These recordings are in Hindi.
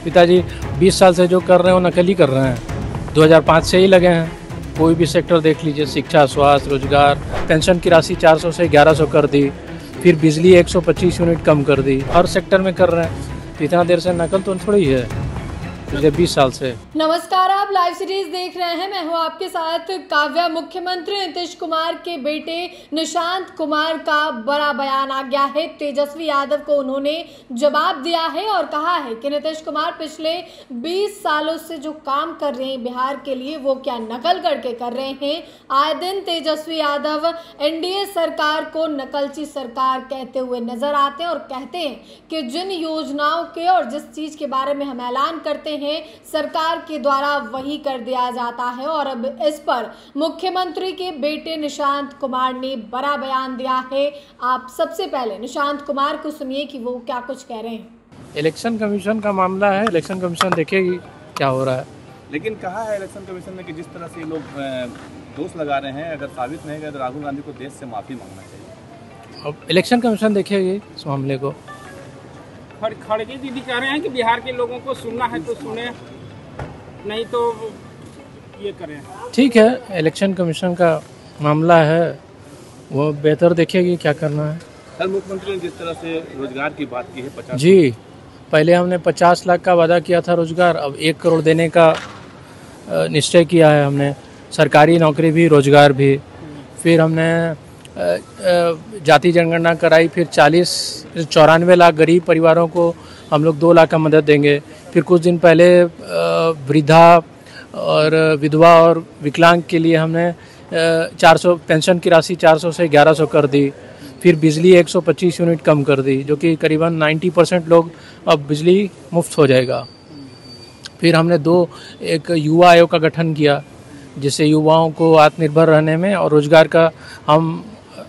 पिताजी 20 साल से जो कर रहे हैं वो नकल ही कर रहे हैं। 2005 से ही लगे हैं। कोई भी सेक्टर देख लीजिए, शिक्षा, स्वास्थ्य, रोजगार, पेंशन की राशि 400 से 1100 कर दी, फिर बिजली 125 यूनिट कम कर दी। हर सेक्टर में कर रहे हैं। तो इतना देर से नकल तो थोड़ी है, पिछले 20 साल से। नमस्कार, आप लाइव सीरीज देख रहे हैं। मैं हूं आपके साथ काव्या। मुख्यमंत्री नीतीश कुमार के बेटे निशांत कुमार का बड़ा बयान आ गया है। तेजस्वी यादव को उन्होंने जवाब दिया है और कहा है कि नीतीश कुमार पिछले 20 सालों से जो काम कर रहे हैं बिहार के लिए, वो क्या नकल करके कर रहे हैं। आए दिन तेजस्वी यादव एनडीए सरकार को नकलची सरकार कहते हुए नजर आते हैं और कहते हैं कि जिन योजनाओं के और जिस चीज के बारे में हम ऐलान करते हैं सरकार के द्वारा वही कर दिया जाता है। और अब इस पर मुख्यमंत्री के बेटे निशांत कुमार ने बड़ा बयान दिया है। आप सबसे पहले निशांत कुमार को सुनिए कि वो क्या कुछ कह रहे हैं। इलेक्शन कमीशन का मामला है, इलेक्शन कमीशन देखेगी क्या हो रहा है। लेकिन कहा है इलेक्शन कमीशन ने कि जिस तरह से लोग दोष लगा रहे हैं, अगर साबित नहीं गए तो राहुल गांधी को देश से माफी मांगना चाहिए। अब इलेक्शन कमीशन देखेगी इस मामले को। खड़गे जी भी कह रहे हैं कि बिहार के लोगों को सुनना है तो सुने, नहीं तो ये करें। ठीक है, इलेक्शन कमीशन का मामला है, वो बेहतर देखेगी क्या करना है। सर, मुख्यमंत्री ने जिस तरह से रोजगार की बात की है 50 जी, पहले हमने 50 लाख का वादा किया था रोजगार, अब 1 करोड़ देने का निश्चय किया है हमने। सरकारी नौकरी भी, रोजगार भी। फिर हमने जाति जनगणना कराई, फिर 94 लाख गरीब परिवारों को हम लोग 2 लाख का मदद देंगे। फिर कुछ दिन पहले वृद्धा और विधवा और विकलांग के लिए हमने 400 पेंशन की राशि 400 से 1100 कर दी। फिर बिजली 125 यूनिट कम कर दी, जो कि करीबन 90% लोग अब बिजली मुफ्त हो जाएगा। फिर हमने एक युवा आयोग का गठन किया, जिससे युवाओं को आत्मनिर्भर रहने में और रोजगार का हम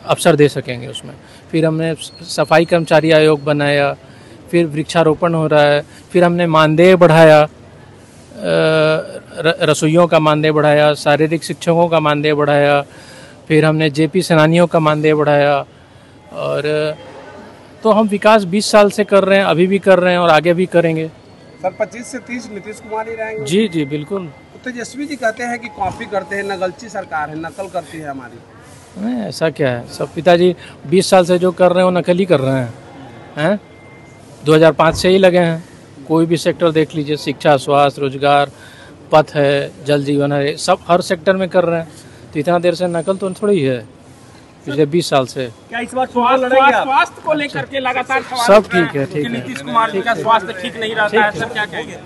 अवसर दे सकेंगे उसमें। फिर हमने सफाई कर्मचारी आयोग बनाया, फिर वृक्षारोपण हो रहा है। फिर हमने मानदेय बढ़ाया, रसोइयों का मानदेय बढ़ाया, शारीरिक शिक्षकों का मानदेय बढ़ाया। फिर हमने जेपी सेनानियों का मानदेय बढ़ाया। और तो हम विकास 20 साल से कर रहे हैं, अभी भी कर रहे हैं और आगे भी करेंगे। सर, 25 से 30 नीतीश कुमार ही रहेंगे? जी जी, बिल्कुल। तेजस्वी जी कहते हैं कि कॉपी करते हैं, नकलची सरकार है, नकल करती है हमारी। नहीं, ऐसा क्या है। सब पिताजी 20 साल से जो कर रहे हैं वो नकल ही कर रहे हैं। 2005 से ही लगे हैं। कोई भी सेक्टर देख लीजिए, शिक्षा, स्वास्थ्य, रोजगार, पथ है, जल जीवन है, सब हर सेक्टर में कर रहे हैं। तो इतना देर से नकल तो थोड़ी है, पिछले 20 साल से। क्या इस बार स्वास्थ्य को लेकर के लगातार सब ठीक है, ठीक है। नीतीश कुमार जी का स्वास्थ्य ठीक नहीं रहता है, सर क्या कहेंगे?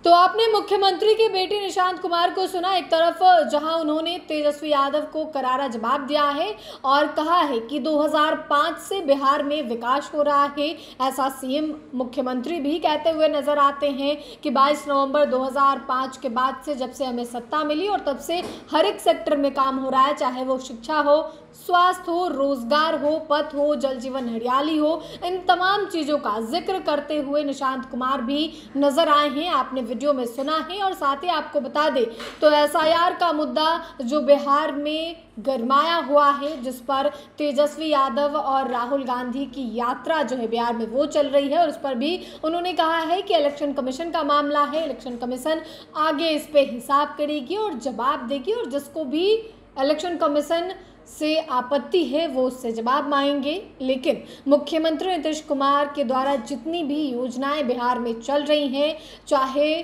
तो आपने मुख्यमंत्री के बेटे निशांत कुमार को सुना। एक तरफ जहां उन्होंने तेजस्वी यादव को करारा जवाब दिया है और कहा है कि 2005 से बिहार में विकास हो रहा है। ऐसा सीएम मुख्यमंत्री भी कहते हुए नजर आते हैं कि 22 नवंबर 2005 के बाद से, जब से हमें सत्ता मिली और तब से हर एक सेक्टर में काम हो रहा है, चाहे वो शिक्षा हो, स्वास्थ्य हो, रोजगार हो, पथ हो, जल जीवन हरियाली हो, इन तमाम चीज़ों का जिक्र करते हुए निशांत कुमार भी नजर आए हैं। आपने वीडियो में सुना है। और साथ ही आपको बता दें तो एसआईआर का मुद्दा जो बिहार में गरमाया हुआ है, जिस पर तेजस्वी यादव और राहुल गांधी की यात्रा जो है बिहार में वो चल रही है, और उस पर भी उन्होंने कहा है कि इलेक्शन कमीशन का मामला है, इलेक्शन कमीशन आगे इस पे हिसाब करेगी और जवाब देगी, और जिसको भी इलेक्शन कमीशन से आपत्ति है वो उससे जवाब मांगेंगे। लेकिन मुख्यमंत्री नीतीश कुमार के द्वारा जितनी भी योजनाएं बिहार में चल रही हैं, चाहे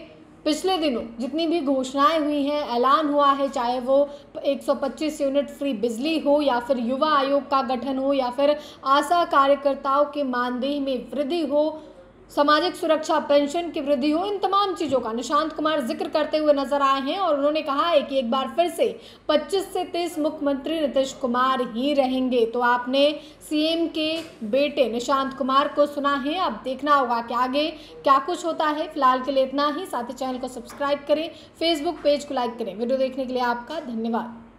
पिछले दिनों जितनी भी घोषणाएं हुई हैं, ऐलान हुआ है, चाहे वो 125 यूनिट फ्री बिजली हो, या फिर युवा आयोग का गठन हो, या फिर आशा कार्यकर्ताओं के मानदेय में वृद्धि हो, सामाजिक सुरक्षा पेंशन की वृद्धि हो, इन तमाम चीज़ों का निशांत कुमार जिक्र करते हुए नजर आए हैं। और उन्होंने कहा है कि एक बार फिर से 25 से 30 मुख्यमंत्री नीतीश कुमार ही रहेंगे। तो आपने सीएम के बेटे निशांत कुमार को सुना है। अब देखना होगा कि आगे क्या कुछ होता है। फिलहाल के लिए इतना ही। साथ ही चैनल को सब्सक्राइब करें, फेसबुक पेज को लाइक करें। वीडियो देखने के लिए आपका धन्यवाद।